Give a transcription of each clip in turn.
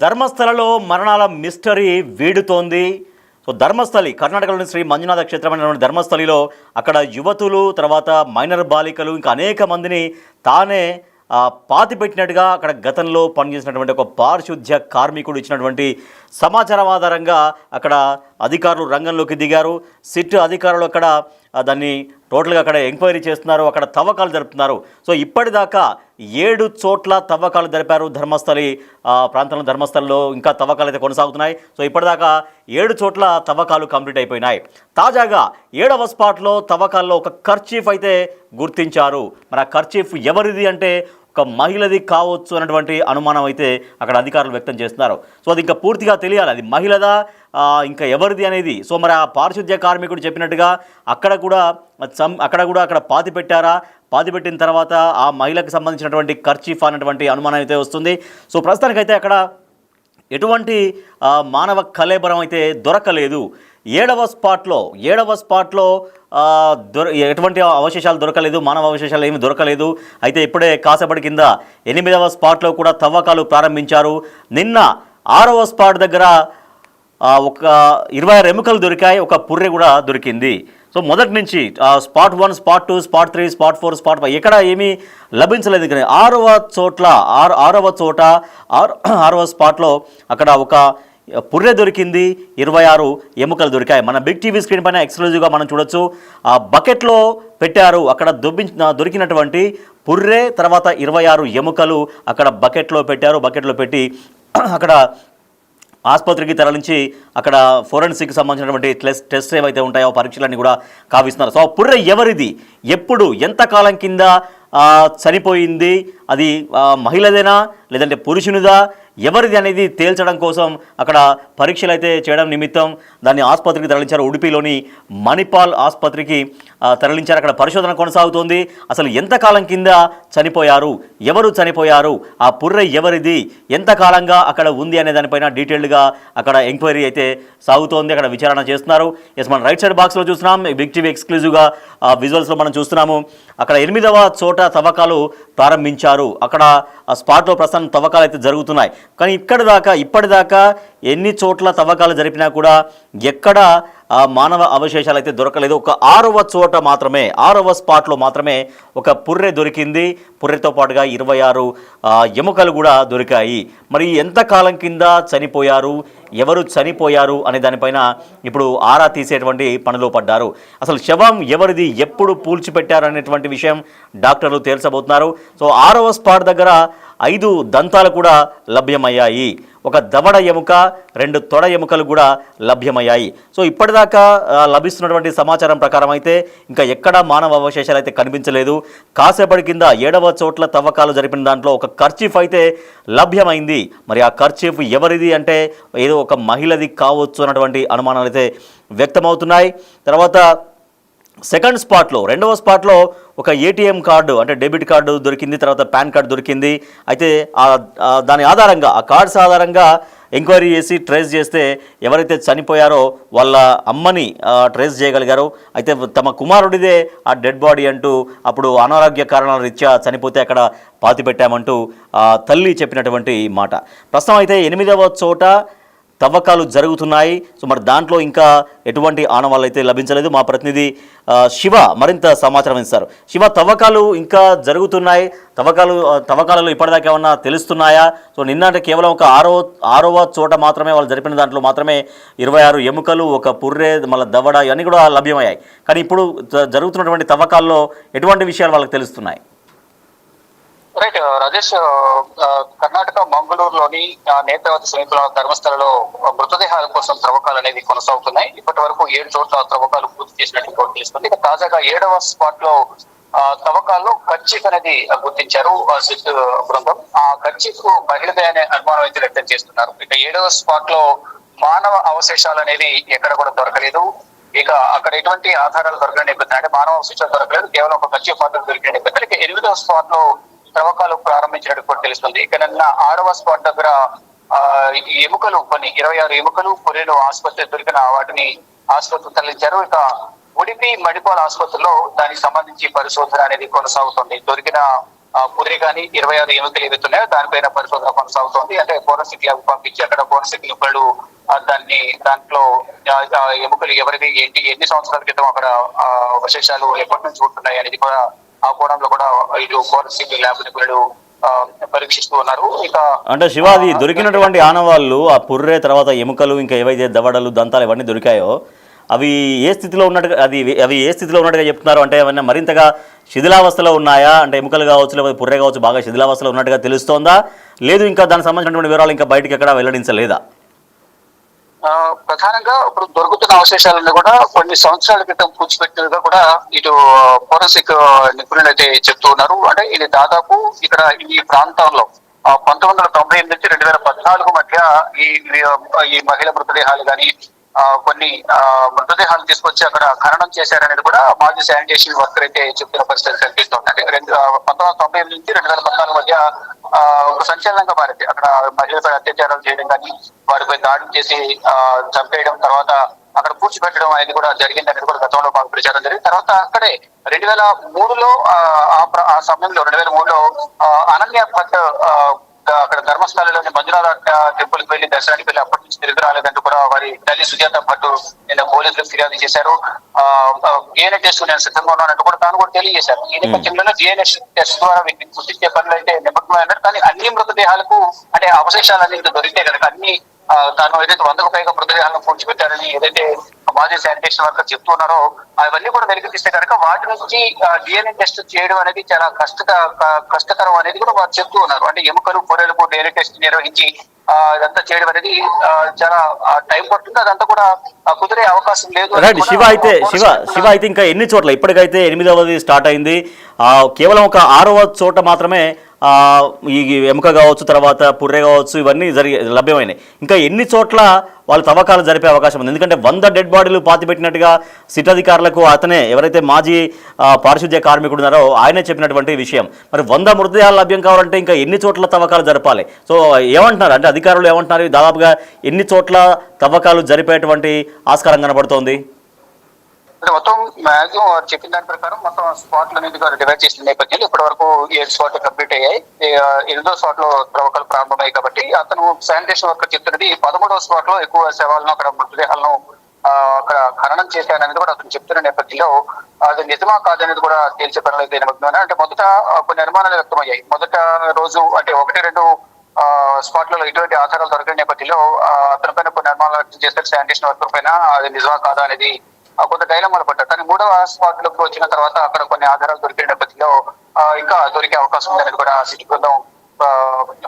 ధర్మస్థలలో మరణాల mystery వీడుతోంది. So Dharmasthali కర్ణాటకలోని శ్రీ మంజునాథ క్షేత్రమైనటువంటి ధర్మస్థలిలో అక్కడ యువతులు, తర్వాత మైనర్ బాలికలు, ఇంకా అనేక మందిని తానే పాతిపెట్టినట్టుగా అక్కడ గతంలో పనిచేసినటువంటి ఒక పారిశుద్ధ్య కార్మికుడు ఇచ్చినటువంటి సమాచారం ఆధారంగా అక్కడ అధికారులు రంగంలోకి దిగారు. సిట్ అధికారులు అక్కడ దాన్ని టోటల్గా అక్కడ ఎంక్వైరీ చేస్తున్నారు, అక్కడ తవ్వకాలు జరుపుతున్నారు. సో ఇప్పటిదాకా 7 చోట్ల తవ్వకాలు జరిపారు ధర్మస్థలి ప్రాంతంలో. ధర్మస్థలిలో ఇంకా తవ్వకాలు అయితే కొనసాగుతున్నాయి. సో ఇప్పటిదాకా 7 చోట్ల తవ్వకాలు కంప్లీట్ అయిపోయినాయి. తాజాగా 7వ స్పాట్లో తవ్వకాల్లో ఒక కర్చీఫ్ అయితే గుర్తించారు. మరి ఆ కర్చీఫ్ ఎవరిది అంటే ఒక మహిళది కావచ్చు అన్నటువంటి అనుమానం అయితే అక్కడ అధికారులు వ్యక్తం చేస్తున్నారు. సో అది ఇంకా పూర్తిగా తెలియాలి, అది మహిళదా ఇంకా ఎవరిది అనేది. సో మరి ఆ పారిశుద్ధ్య కార్మికుడు చెప్పినట్టుగా అక్కడ కూడా అక్కడ పాతి పెట్టారా, పాతి పెట్టిన తర్వాత ఆ మహిళకు సంబంధించినటువంటి కర్చీఫ్ అనేటువంటి అనుమానం అయితే వస్తుంది. సో ప్రస్తుతానికైతే అక్కడ ఎటువంటి మానవ కళేబరం అయితే దొరకలేదు. 7వ స్పాట్లో ఎటువంటి అవశేషాలు దొరకలేదు, మానవ అవశేషాలు ఏమి దొరకలేదు. అయితే ఇప్పుడే కాసేపటి కింద 8వ స్పాట్లో కూడా తవ్వకాలు ప్రారంభించారు. నిన్న 6వ స్పాట్ దగ్గర ఒక 26 ఎముకలు దొరికాయి, ఒక పుర్రె కూడా దొరికింది. సో మొదటి నుంచి spot 1, spot 2, spot 3, spot 4, spot 5 ఎక్కడ ఏమీ లభించలేదు. కానీ 6వ స్పాట్లో అక్కడ ఒక పుర్రె దొరికింది, 26 ఎముకలు దొరికాయి. మన బిగ్ టీవీ స్క్రీన్ పైన ఎక్స్క్లూజివ్గా మనం చూడొచ్చు. ఆ బకెట్లో పెట్టారు, అక్కడ దొరికినటువంటి పుర్రె, తర్వాత 26 ఎముకలు అక్కడ బకెట్లో పెట్టారు. బకెట్లో పెట్టి అక్కడ ఆసుపత్రికి తరలించి అక్కడ ఫోరెన్సిక్ సంబంధించినటువంటి టెస్ట్ ఏవైతే ఉంటాయో పరీక్షలన్నీ కూడా కావిస్తున్నారు. సో పుర్రె ఎవరిది, ఎప్పుడు, ఎంతకాలం కింద చనిపోయింది, అది మహిళదేనా లేదంటే పురుషునిదా, ఎవరిది అనేది తేల్చడం కోసం అక్కడ పరీక్షలు అయితే చేయడం నిమిత్తం దాన్ని ఆసుపత్రికి తరలించారు. ఉడిపిలోని మణిపాల్ ఆసుపత్రికి తరలించారు. అక్కడ పరిశోధన కొనసాగుతోంది. అసలు ఎంతకాలం కింద చనిపోయారు, ఎవరు చనిపోయారు, ఆ పుర్రె ఎవరిది, ఎంతకాలంగా అక్కడ ఉంది అనే దానిపైన డీటెయిల్డ్గా అక్కడ ఎంక్వైరీ అయితే సాగుతోంది, అక్కడ విచారణ చేస్తున్నారు. ఎస్, మనం రైట్ సైడ్ బాక్స్లో చూస్తున్నాం, బిగ్ టీవీ ఎక్స్క్లూజివ్గా విజువల్స్లో మనం చూస్తున్నాము. అక్కడ 8వ చోట తవ్వకాలు ప్రారంభించారు. అక్కడ ఆ స్పాట్లో ప్రస్తుతం తవ్వకాలు అయితే జరుగుతున్నాయి. కానీ ఇప్పటిదాకా ఎన్ని చోట్ల తవ్వకాలు జరిపినా కూడా ఎక్కడ మానవ అవశేషాలు అయితే దొరకలేదు. ఒక 6వ చోట మాత్రమే, 6వ స్పాట్లో మాత్రమే ఒక పుర్రె దొరికింది. పుర్రెతో పాటుగా 26 ఎముకలు కూడా దొరికాయి. మరి ఎంతకాలం కింద చనిపోయారు, ఎవరు చనిపోయారు అనే దానిపైన ఇప్పుడు ఆరా తీసేటువంటి పనిలో పడ్డారు. అసలు శవం ఎవరిది, ఎప్పుడు పూడ్చిపెట్టారు అనేటువంటి విషయం డాక్టర్లు తేల్చబోతున్నారు. సో 6వ స్పాట్ దగ్గర 5 దంతాలు కూడా లభ్యమయ్యాయి, ఒక దవడ ఎముక, 2 తొడ ఎముకలు కూడా లభ్యమయ్యాయి. సో ఇప్పటిదాకా లభిస్తున్నటువంటి సమాచారం ప్రకారం అయితే ఇంకా ఎక్కడా మానవ అవశేషాలు అయితే కనిపించలేదు. కాసేపటి కింద 7వ చోట్ల తవ్వకాలు జరిపిన దాంట్లో ఒక కర్చీఫ్ అయితే లభ్యమైంది. మరి ఆ కర్చీఫ్ ఎవరిది అంటే ఏదో ఒక మహిళది కావచ్చు అన్నటువంటి అనుమానాలు అయితే వ్యక్తమవుతున్నాయి. తర్వాత సెకండ్ స్పాట్లో, 2వ స్పాట్లో ఒక ఏటీఎం కార్డు అంటే డెబిట్ కార్డు దొరికింది, తర్వాత పాన్ కార్డు దొరికింది. అయితే దాని ఆధారంగా, ఆ కార్డ్స్ ఆధారంగా ఎంక్వైరీ చేసి ట్రేస్ చేస్తే ఎవరైతే చనిపోయారో వాళ్ళ అమ్మని ట్రేస్ చేయగలిగారు. అయితే తమ కుమారుడిదే ఆ డెడ్ బాడీ అంటూ అప్పుడు అనారోగ్య కారణాల రీత్యా చనిపోతే అక్కడ పాతిపెట్టామంటూ తల్లి చెప్పినటువంటి మాట. ప్రస్తుతం అయితే 8వ చోట తవ్వకాలు జరుగుతున్నాయి. సో మరి దాంట్లో ఇంకా ఎటువంటి ఆనవాళ్ళు అయితే లభించలేదు. మా ప్రతినిధి శివ మరింత సమాచారం ఇస్తారు. శివ, తవ్వకాలు ఇంకా జరుగుతున్నాయి, తవ్వకాలలో ఇప్పటిదాకా ఏమన్నా తెలుస్తున్నాయా? సో నిన్న కేవలం ఒక 6వ చోట మాత్రమే వాళ్ళు జరిపిన దాంట్లో మాత్రమే 26 ఎముకలు, ఒక పుర్రె, మళ్ళీ దవడ ఇవన్నీ కూడా లభ్యమయ్యాయి. కానీ ఇప్పుడు జరుగుతున్నటువంటి తవ్వకాల్లో ఎటువంటి విషయాలు వాళ్ళకి తెలుస్తున్నాయి? రైట్ రాజేష్, కర్ణాటక మంగళూరులోని నేత్రవతి సమీపంలో ధర్మస్థలలో మృతదేహాల కోసం త్రవ్వకాలు అనేది కొనసాగుతున్నాయి. ఇప్పటి వరకు 7 చోట్ల త్రవ్వకాలు పూర్తి చేసినట్టు తెలుస్తుంది. ఇక తాజాగా 7వ స్పాట్ లో తవ్వకాల్లో కర్చీఫ్ అనేది గుర్తించారు సిట్ బృందం. ఆ కర్చీఫ్ మహిళదే అనే అనుమానం అయితే వ్యక్తం చేస్తున్నారు. ఇక 7వ స్పాట్ లో మానవ అవశేషాలు అనేది ఎక్కడ కూడా దొరకలేదు. ఇక అక్కడ ఎటువంటి ఆధారాలు దొరకని నేపథ్యం, అంటే మానవ అవశేషాలు దొరకలేదు, కేవలం ఒక కర్చీఫ్ మాత్రం దొరికిన నేపథ్యం. ఇక 8వ స్పాట్ లో త్రవ్వకాలు ప్రారంభించినట్టు కూడా తెలుస్తుంది. ఇక నిన్న 6వ స్పాట్ దగ్గర ఎముకలు, కొన్ని 26 ఎముకలు, పుర్రెలు ఆసుపత్రి దొరికిన వాటిని ఆసుపత్రికి తరలించారు. ఇక ఉడిపి మణిపాల్ ఆసుపత్రిలో దానికి సంబంధించి పరిశోధన అనేది కొనసాగుతుంది. దొరికిన పురి కానీ 26 ఎముకలు ఏవైతున్నాయో దానిపైన పరిశోధన కొనసాగుతోంది. అంటే ఫోరెన్సిక్ ల్యాబ్ పంపించి అక్కడ ఫోరెన్సిక్ నిపుణులు దాంట్లో ఎముకలు ఎవరిది ఏంటి, ఎన్ని సంవత్సరాల క్రితం అక్కడ అవశేషాలు ఎప్పటి నుంచి ఉంటున్నాయి అనేది కూడా ఆ కోణంలో కూడా ఇటు ఫోరెన్సిక్ ల్యాబ్ నిపుణులు పరీక్షిస్తూ ఉన్నారు. ఇక అంటే శివాది దొరికినటువంటి ఆనవాళ్ళు, ఆ పుర్రె తర్వాత ఎముకలు, ఇంకా ఏవైతే దవడలు దంతాలు ఇవన్నీ దొరికాయో అవి ఏ స్థితిలో ఉన్నట్టుగా అవి ఏ స్థితిలో ఉన్నట్టుగా చెప్తున్నారు? అంటే ఏమన్నా మరింతగా శిథిలావస్థలో ఉన్నాయా? అంటే ఎముకలు కావచ్చు లేకపోతే పుర్రె కావచ్చు బాగా శిథిలావస్థలో ఉన్నట్టుగా తెలుస్తోందా? లేదు ఇంకా దానికి సంబంధించినటువంటి వివరాలు ఇంకా బయటకి ఎక్కడ వెల్లడించలేదా? ప్రధానంగా ఇప్పుడు దొరుకుతున్న అవశేషాలన్నీ కూడా కొన్ని సంవత్సరాల క్రితం పూడ్చిపెట్టినట్టుగా కూడా ఇటు ఫోరెన్సిక్ నిపుణులు అయితే చెప్తూ ఉన్నారు. అంటే ఇది దాదాపు ఇక్కడ ఈ ప్రాంతంలో 1998 నుంచి 2014 మధ్య ఈ మహిళ మృతదేహాలు కానీ కొన్ని మృతదేహాలు తీసుకొచ్చి అక్కడ ఖననం చేశారనేది కూడా మాజీ శానిటేషన్ వర్కర్ అయితే చెప్తున్న పరిస్థితి కనిపిస్తుంది. అంటే 1998 నుంచి 2014 మధ్య ఒక సంచలనంగా మారింది. అక్కడ మహిళలపై అత్యాచారాలు చేయడం కానీ, వారిపై దాడులు చేసి చంపేయడం, తర్వాత అక్కడ పూడ్చిపెట్టడం అనేది కూడా జరిగింది అనేది కూడా గతంలో బాగా ప్రచారం జరిగింది. తర్వాత అక్కడే 2003లో ఆ సమయంలో 2003లో అనన్య భట్ అక్కడ ధర్మస్థలంలోని మంజునాథ టెంపుల్ కి వెళ్లి దర్శనానికి వెళ్ళి అప్పటి నుంచి తిరిగి రాలేదంటూ కూడా వారి తల్లి సుజాత భట్ నిన్న పోలీసులకు ఫిర్యాదు చేశారు. డిఎన్ఏ టెస్ట్ నేను సిద్ధంగా ఉన్నానంటూ కూడా తాను కూడా తెలియజేశారు. ఈ నేపథ్యంలో డిఎన్ఏ టెస్ట్ ద్వారా వీటిని గుర్తించే పనులు అయితే నిమగ్నమైనారు. కానీ అన్ని మృతదేహాలకు అంటే అవశేషాలు అనేది దొరికితే కనుక అన్ని తాను ఏదైతే 100కు పైగా మృతదేహాలను పూడ్చిపెట్టారని ఏదైతే మాజీ శానిటేషన్ వర్కర్ చెప్తున్నారో అవన్నీ కూడా వెలికి తీస్తే కనుక వాటి నుంచి డిఎన్ఏ టెస్ట్ చేయడం అనేది చాలా కష్టతరం అనేది కూడా వారు చెప్తూ ఉన్నారు. అంటే ఎముకలు పొరెలకు డిఎన్ఏ టెస్ట్ నిర్వహించి ఇదంతా చేయడం అనేది చాలా టైం పడుతుంది. అదంతా కూడా కుదిరే అవకాశం లేదు. శివ అయితే ఇంకా ఎన్ని చోట్ల ఇప్పటికైతే 8వది స్టార్ట్ అయింది, కేవలం ఒక 6వ చోట మాత్రమే ఈ ఎముక కావచ్చు, తర్వాత పుర్రె కావచ్చు, ఇవన్నీ లభ్యమైనాయి. ఇంకా ఎన్ని చోట్ల వాళ్ళు తవ్వకాలు జరిపే అవకాశం ఉంది? ఎందుకంటే 100 డెడ్ బాడీలు పాతిపెట్టినట్టుగా సిట్ అధికారులకు అతనే ఎవరైతే మాజీ పారిశుద్ధ్య కార్మికుడు ఉన్నారో ఆయనే చెప్పినటువంటి విషయం. మరి 100 మృతదేహాలు లభ్యం కావాలంటే ఇంకా ఎన్ని చోట్ల తవ్వకాలు జరపాలి? సో ఏమంటున్నారు అంటే అధికారులు ఏమంటున్నారు? దాదాపుగా ఎన్ని చోట్ల తవ్వకాలు జరిపేటువంటి ఆస్కారం కనబడుతోంది? మొత్తం మాక్సిమం వారు చెప్పిన దాని ప్రకారం మొత్తం స్పాట్లు అనేది డివైడ్ చేసిన నేపథ్యంలో ఇప్పటి వరకు 7 స్పాట్లు కంప్లీట్ అయ్యాయి. 8వ స్పాట్ లో త్రవ్వకాలు ప్రారంభమయ్యాయి. కాబట్టి అతను శానిటేషన్ వర్కర్ చెప్తున్నది 13వ స్పాట్ లో ఎక్కువ శవాలను అక్కడ మృతదేహాలను అక్కడ ఖననం చేశారనేది కూడా అతను చెప్తున్న నేపథ్యంలో అది నిజమా కాదనేది కూడా తేల్చే పనులు అయితే నిమగ్నమైన. అంటే మొదట కొన్ని అనుమానాలు వ్యక్తమయ్యాయి. మొదట రోజు అంటే 1-2 స్పాట్లలో ఇటువంటి ఆధారాలు దొరికిన నేపథ్యంలో అతని పైన కొన్ని అనుమానాలు వ్యక్తం చేస్తారు. శానిటేషన్ వర్కర్ పైన అది నిజమా కాదా అనేది కొంత డైలమాలు పడ్డారు. కానీ 3వ స్పాట్ లోకి వచ్చిన తర్వాత అక్కడ కొన్ని ఆధారాలు దొరికిన నేపథ్యంలో ఇంకా దొరికే అవకాశం ఉందని కూడా సిటీ బృందం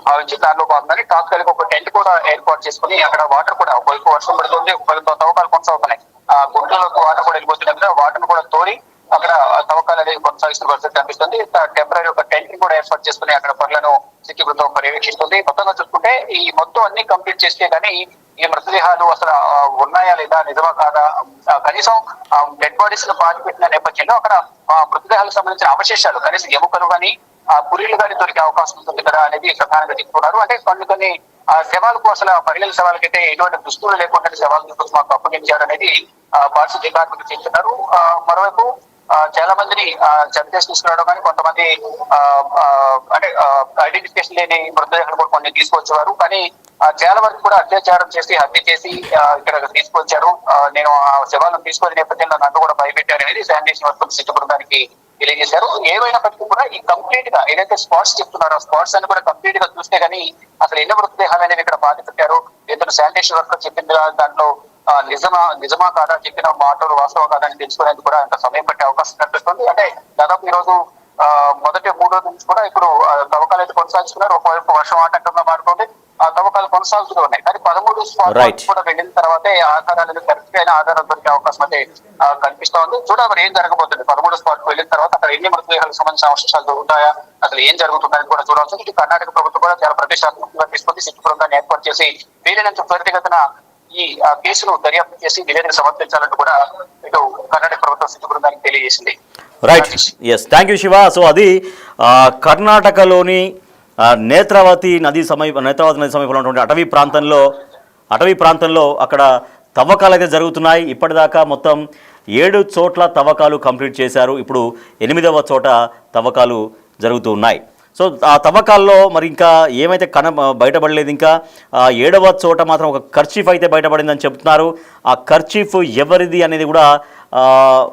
భావించి దానిలో భాగంగానే తాత్కాలిక ఒక టెంట్ కూడా ఏర్పాటు చేసుకుని అక్కడ వాటర్ కూడా ఒకవైపు వర్షం పడుతుంది, ఒకవైపు తవ్వకాలు కొనసాగుతున్నాయి. ఆ గుంటలోకి వాటర్ కూడా వెళ్ళిపోతున్నాయి కదా, వాటిని కూడా తోడి అక్కడ తవ్వకాలు అనేది కొనసాగిస్తున్న పరిస్థితి కనిపిస్తుంది. టెంపరీ ఒక టెంట్ కూడా ఏర్పాటు చేసుకుని అక్కడ పనులను సిటీ బృందం పర్యవేక్షిస్తుంది. మొత్తంగా చూసుకుంటే ఈ మొత్తం అన్ని కంప్లీట్ చేస్తే కానీ ఈ మృతదేహాలు అసలు ఉన్నాయా లేదా, నిజమా కాదా, కనీసం డెడ్ బాడీస్ ను పాతిపెట్టిన నేపథ్యంలో అక్కడ మృతదేహాలకు సంబంధించిన అవశేషాలు కనీసం ఎముకలు కానీ పురీలు కానీ దొరికే అవకాశం ఉంటుంది కదా అనేది ప్రధానంగా చెప్తున్నారు. అంటే కొన్ని శవాలకు అసలు మహిళల శవాలకైతే ఎటువంటి దుస్తులు లేకుండా శవాలను తీసుకొచ్చి మాకు అప్పగించారు అనేది పారిశుద్ధ్య కార్మికులు చెప్తున్నారు. మరోవైపు చాలా మందిని చంపేసి తీసుకురావడం కానీ కొంతమంది అంటే ఐడెంటిఫికేషన్ లేని మృతదేహాలు కూడా కొన్ని తీసుకొచ్చేవారు. కానీ చాలా వరకు కూడా అత్యాచారం చేసి హత్య చేసి ఇక్కడ తీసుకొచ్చారు. నేను ఆ శవాలను తీసుకునే నేపథ్యంలో నన్ను కూడా భయపెట్టారు అనేది శానిటేషన్ వర్కర్ సిటీ బృందానికి తెలియజేశారు. ఏమైనప్పటికీ కూడా ఈ కంప్లీట్ గా ఏదైతే స్పాట్స్ చెప్తున్నారో స్పాట్స్ అని కూడా కంప్లీట్ గా చూస్తే కానీ అసలు ఎన్ని మృతదేహాలు అనేవి ఇక్కడ బాధ పెట్టారు, ఏదైనా శానిటేషన్ వర్కర్ చెప్పిన దాంట్లో నిజమా కాదా, చెప్పిన మాటలు వాస్తవం కాదా అని తెలుసుకునేందుకు కూడా అంత సమయం పట్టే అవకాశం కనిపిస్తుంది. అంటే దాదాపు ఈ రోజు మొదటి 3 రోజుల నుంచి కూడా ఇప్పుడు తవ్వకాలు అయితే కొనసాగిస్తున్నారు. ఒకవైపు వర్షం ఆటంకంగా మారుతుంది, ఆ తవ్వకాలు కొనసాగుతూ ఉన్నాయి. కానీ 13 స్పాట్ కూడా వెళ్ళిన తర్వాతే ఆధారాలు కరెక్ట్ అయిన ఆధారాలు దొరికే అవకాశం అయితే కనిపిస్తా ఉంది. చూడాలి ఏం జరగబోతుంది. 13 స్పాట్ వెళ్ళిన తర్వాత అక్కడ ఎన్ని మృతదేహాలకు సంబంధించిన అవశేషాలు దొరుకుతాయా, అసలు ఏం జరుగుతుందని కూడా చూడాల్సింది. ఇటు కర్ణాటక ప్రభుత్వం కూడా చాలా ప్రతిష్టాత్మకంగా తీసుకుంది. సిటీ బృందాన్ని ఏర్పాటు చేసి వీలైనంత త్వరితగతిన ఈ కేసును దర్యాప్తు చేసి నివేదిక సమర్పించాలంటూ కూడా ఇటు కర్ణాటక ప్రభుత్వం సిటీ బృందానికి తెలియజేసింది. Right, yes, thank you Shiva. So అది కర్ణాటకలోని నేత్రావతి నది సమీపంలో ఉన్నటువంటి అటవీ ప్రాంతంలో అక్కడ తవ్వకాలు అయితే జరుగుతున్నాయి. ఇప్పటిదాకా మొత్తం 7 చోట్ల తవ్వకాలు కంప్లీట్ చేశారు. ఇప్పుడు 8వ చోట తవ్వకాలు జరుగుతూ ఉన్నాయి. సో ఆ తవ్వకాల్లో మరి ఇంకా ఏమైతే బయటపడలేదు. ఇంకా 7వ చోట మాత్రం ఒక కర్చీఫ్ అయితే బయటపడిందని చెప్తున్నారు. ఆ కర్చీఫ్ ఎవరిది అనేది కూడా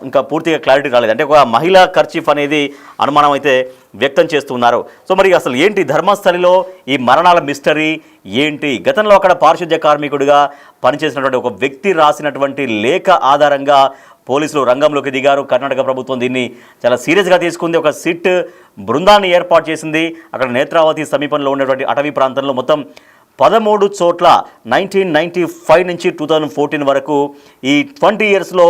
ఇంకా పూర్తిగా క్లారిటీ రాలేదు. అంటే ఒక మహిళా కర్చీఫ్ అనేది అనుమానం అయితే వ్యక్తం చేస్తున్నారు. సో మరి అసలు ఏంటి ధర్మస్థలిలో ఈ మరణాల మిస్టరీ ఏంటి? గతంలో అక్కడ పారిశుద్ధ్య కార్మికుడిగా పనిచేసినటువంటి ఒక వ్యక్తి రాసినటువంటి లేఖ ఆధారంగా పోలీసులు రంగంలోకి దిగారు. కర్ణాటక ప్రభుత్వం దీన్ని చాలా సీరియస్గా తీసుకుంది. ఒక సిట్ బృందాన్ని ఏర్పాటు చేసింది. అక్కడ నేత్రావతి సమీపంలో ఉన్నటువంటి అటవీ ప్రాంతంలో మొత్తం 13 చోట్ల 1995 నుంచి 2014 వరకు ఈ 20 ఇయర్స్లో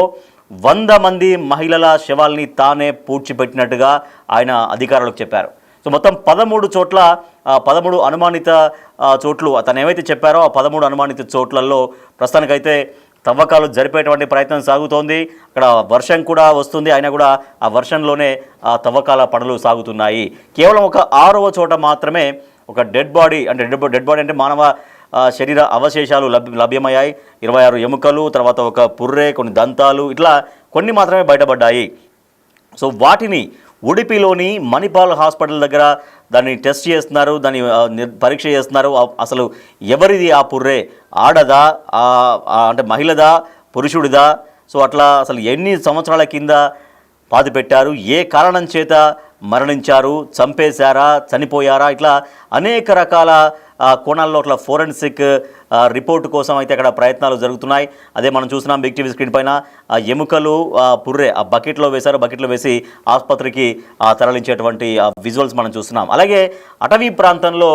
100 మంది మహిళల శవాల్ని తానే పూడ్చిపెట్టినట్టుగా ఆయన అధికారులకు చెప్పారు. సో మొత్తం 13 చోట్ల 13 అనుమానిత చోట్లు తను ఏవైతే చెప్పారో ఆ 13 అనుమానిత చోట్లలో ప్రస్తుతానికైతే తవ్వకాలు జరిపేటువంటి ప్రయత్నం సాగుతోంది. అక్కడ వర్షం కూడా వస్తుంది, అయినా కూడా ఆ వర్షంలోనే ఆ తవ్వకాల పనులు సాగుతున్నాయి. కేవలం ఒక 6వ చోట మాత్రమే ఒక డెడ్ బాడీ అంటే మానవ శరీర అవశేషాలు లభ్యమయ్యాయి. 26 ఎముకలు, తర్వాత ఒక పుర్రె, కొన్ని దంతాలు, ఇట్లా కొన్ని మాత్రమే బయటపడ్డాయి. సో వాటిని ఉడిపిలోని మణిపాల్ హాస్పిటల్ దగ్గర దాన్ని టెస్ట్ చేస్తున్నారు, దాన్ని పరీక్ష చేస్తున్నారు. అసలు ఎవరిది ఆ పుర్రె? ఆడదా, అంటే మహిళదా, పురుషుడిదా? సో అట్లా అసలు ఎన్ని సంవత్సరాల కింద పాతి పెట్టారు, ఏ కారణం చేత మరణించారు, చంపేశారా, చనిపోయారా, ఇట్లా అనేక రకాల కోణాల్లో అట్లా ఫోరెన్సిక్ రిపోర్ట్ కోసం అయితే అక్కడ ప్రయత్నాలు జరుగుతున్నాయి. అదే మనం చూస్తున్నాం బిగ్ టీవీ స్క్రీన్ పైన ఎముకలు, పుర్రె ఆ బకెట్లో వేశారు. బకెట్లో వేసి ఆసుపత్రికి తరలించేటువంటి విజువల్స్ మనం చూస్తున్నాం. అలాగే అటవీ ప్రాంతంలో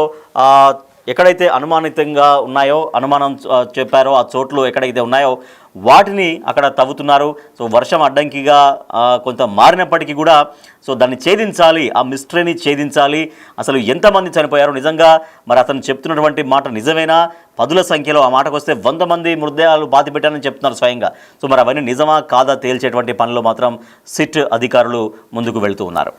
ఎక్కడైతే అనుమానితంగా ఉన్నాయో, అనుమానం చెప్పారో ఆ చోట్లు ఎక్కడైతే ఉన్నాయో వాటిని అక్కడ తవ్వుతున్నారు. సో వర్షం అడ్డంకిగా కొంత మారినప్పటికీ కూడా సో దాన్ని ఛేదించాలి, ఆ మిస్టరీని ఛేదించాలి. అసలు ఎంతమంది చనిపోయారు, నిజంగా మరి అతను చెప్తున్నటువంటి మాట నిజమేనా? పదుల సంఖ్యలో, ఆ మాటకు వస్తే 100 మంది మృతదేహాలు బాతి పెట్టారని చెప్తున్నారు స్వయంగా. సో మరి అవన్నీ నిజమా కాదా తేల్చేటువంటి పనిలో మాత్రం సిట్ అధికారులు ముందుకు వెళ్తూ ఉన్నారు.